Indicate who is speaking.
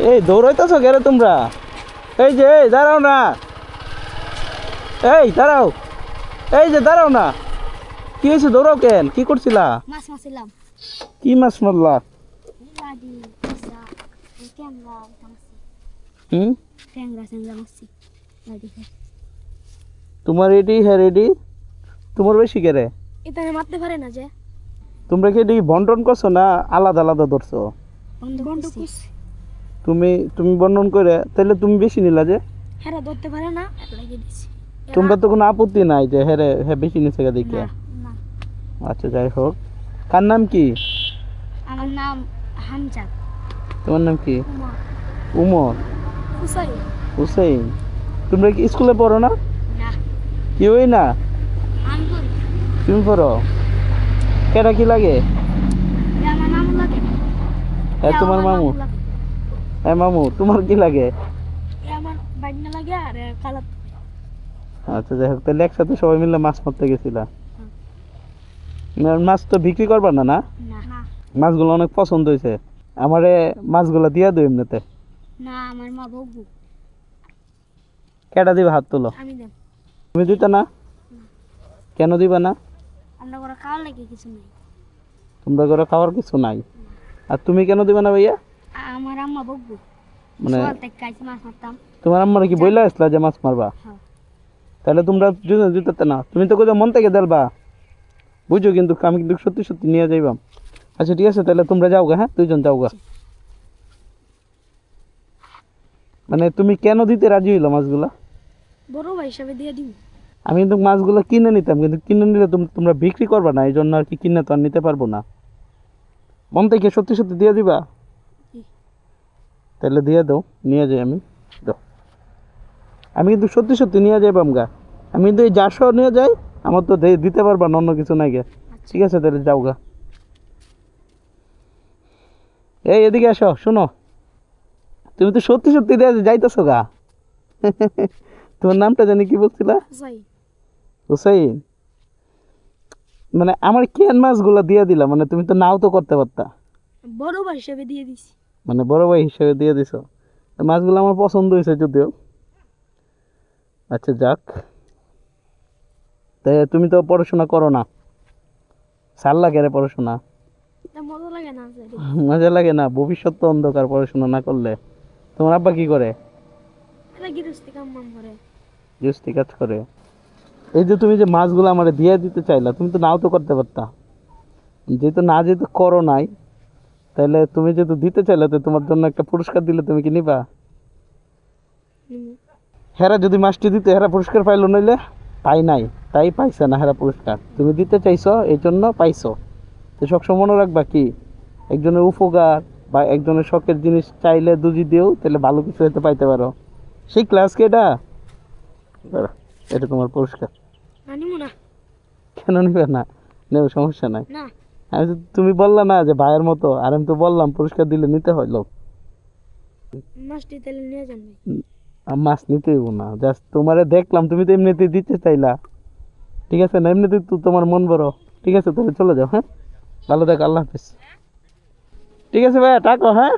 Speaker 1: এই দৌড়াইতেছো কেরে তোমরা? এই যে এই দাঁড়াও না, এই দাঁড়াও, এই যে দাঁড়াও না, কি হয়েছে? দৌড়াও কেন? কি করছিলা?
Speaker 2: মাছ মারছিলাম।
Speaker 1: কি মাছ মারলা?
Speaker 2: লাডি পিসা ক্যাংরা মারছি। ক্যাংরা মারছি লাডি।
Speaker 1: তোমার রেডি? হ্যাঁ রেডি। তোমার বেশি কেরে?
Speaker 2: এটা মারতে পারে না যে।
Speaker 1: তোমরা কি এদিকে বন্টন করছো না আলাদা আলাদা ধরছো?
Speaker 2: বন্ধ করছি।
Speaker 1: তুমি বন্টন করে তাহলে তুমি বেশি নিলা যে?
Speaker 2: হেরা ধরতে পারে না, লাগিয়ে দিছি।
Speaker 1: তোমরা তো কোনো আপত্তি নাই যে হ্যাঁ বেশি নিছে দেখে?
Speaker 2: না।
Speaker 1: আচ্ছা যাই হোক। কার নাম কি?
Speaker 2: আমার নাম হামজাদ।
Speaker 1: তোমার নাম কি?
Speaker 2: উমর।
Speaker 1: উমর।
Speaker 2: হুসাইন।
Speaker 1: হুসাইন। তোমরা কি স্কুলে পড়ো না?
Speaker 2: না।
Speaker 1: কি হই না?
Speaker 2: আমি করি।
Speaker 1: তুমি পড়ো? কেটা কি লাগে?
Speaker 2: আমার মামু লাগে।
Speaker 1: হ্যাঁ তোমার মামু? হ্যাঁ মামু। তোমার কি লাগে?
Speaker 2: আমার বাইনা লাগে আর কালা।
Speaker 1: আচ্ছা যাই হোক, তাহলে একসাথে সবাই মিলে মাছ মারতে গেছিলা? মাছ তো বিক্রি করবা না? না, মাছগুলো অনেক পছন্দ হয়েছে। আমারে মাছগুলো দিয়া দিও এমনিতে।
Speaker 2: না, আমার মা বকবো।
Speaker 1: কেটা দিবে? হাত তোলো।
Speaker 2: আমি দেব।
Speaker 1: তুমি দিতে না? কেন দিবা না?
Speaker 2: আমরা করে খাওয়ার লাগে কিছু নাই।
Speaker 1: তোমরা করে খাওয়ার কিছু নাই? আর তুমি কেন দিবা না ভাইয়া?
Speaker 2: আমার আম্মা বকবো।
Speaker 1: মানে
Speaker 2: সকাল থেকে কাছে মাছ মারতাম।
Speaker 1: তোমার আম্মারে কি বইলা আসলা যে মাছ মারবা? তাহলে তোমরা দিতে না? তুমি তো কোথাও মন থেকে দেলবা, বুঝো? কিন্তু আমি কিন্তু সত্যি সত্যি নিয়ে যাইবাম। আচ্ছা ঠিক আছে, তাহলে তোমরা যাও গা। হ্যাঁ দুইজন যাও গা। মানে তুমি কেন দিতে রাজি হইলো মাছগুলা?
Speaker 2: বড় ভাই হিসাবে দিয়ে দিব।
Speaker 1: আমি কিন্তু মাছগুলো কিনে নিতাম, কিন্তু কিনে নিলে তোমরা বিক্রি করবা না, এই জন্য আর কি কিনে তো আর নিতে পারবো না। মন থেকে সত্যি সত্যি দিয়ে দিবা? তাহলে দিয়ে দাও, নিয়ে যাই আমি। দাও। আমি কিন্তু সত্যি সত্যি নিয়ে যাইবাম গা। আমি কিন্তু এই যাশো নিয়ে যাই, আমার তো দিতে পারবা না, অন্য কিছু নাই গে। ঠিক আছে তাহলে যাও গা। এই এদিকে আসো, শোনো, তুমি তো সত্যি সত্যি দিয়ে যাইতেছো গা। তোমার নামটা জানি কি বলছিলা? হুসাইন। মানে আমার কেন মাছগুলো দিয়ে দিলা? মানে তুমি তো নাও তো করতে পারতা।
Speaker 2: বড় ভাই হিসাবে দিয়ে দিছি।
Speaker 1: মানে বড় ভাই হিসেবে দিয়ে দিছো। মাছগুলো আমার পছন্দ হয়েছে যদিও। আচ্ছা যাক। তাই তুমি তো পড়াশোনা করো না? সাল লাগে রে পড়াশোনা?
Speaker 2: মজা লাগে না?
Speaker 1: মজা লাগে না? ভবিষ্যৎ তো অন্ধকার পড়াশোনা না করলে। তোমার আব্বা কি করে?
Speaker 2: গৃহস্থী কাম করে।
Speaker 1: গৃহস্থী কাজ করে। এই যে তুমি যে মাছগুলো আমার দিয়ে দিতে চাইলা, তুমি তো নাও তো করতে পারতা। যেহেতু করো নাই, তাহলে তুমি যেহেতু দিতে চাইলে, তো তোমার জন্য একটা পুরস্কার দিলে তুমি কি নিবা? হেরা যদি মাছটি দিতে, হেরা পুরস্কার পাইলো, নইলে তাই নাই, তাই পাইছে না হেরা পুরস্কার। তুমি দিতে চাইছো, এই জন্য পাইছো। তো সবসময় মনে রাখবা কি, একজনের উপকার বা একজনের শখের জিনিস চাইলে দুজি দিও, তাহলে ভালো কিছু হতে পাইতে পারো। সেই ক্লাস কি এটা? এটা তোমার পুরস্কার। কেন নিবে না? নেব, সমস্যা নাই। আমি তো, তুমি বললা না যে ভাইয়ের মতো, আর আমি তো বললাম পুরস্কার দিলে নিতে হয়। লোক মাছ নিতে হইব না, জাস্ট তোমারে দেখলাম, তুমি তো এমনিতে দিতে চাইলা। ঠিক আছে না? এমনিতে তো তোমার মন বড়। ঠিক আছে তাহলে চলে যাও। হ্যাঁ ভালো থাকো, আল্লাহ হাফিজ। ঠিক আছে ভাইয়া, টাকো। হ্যাঁ।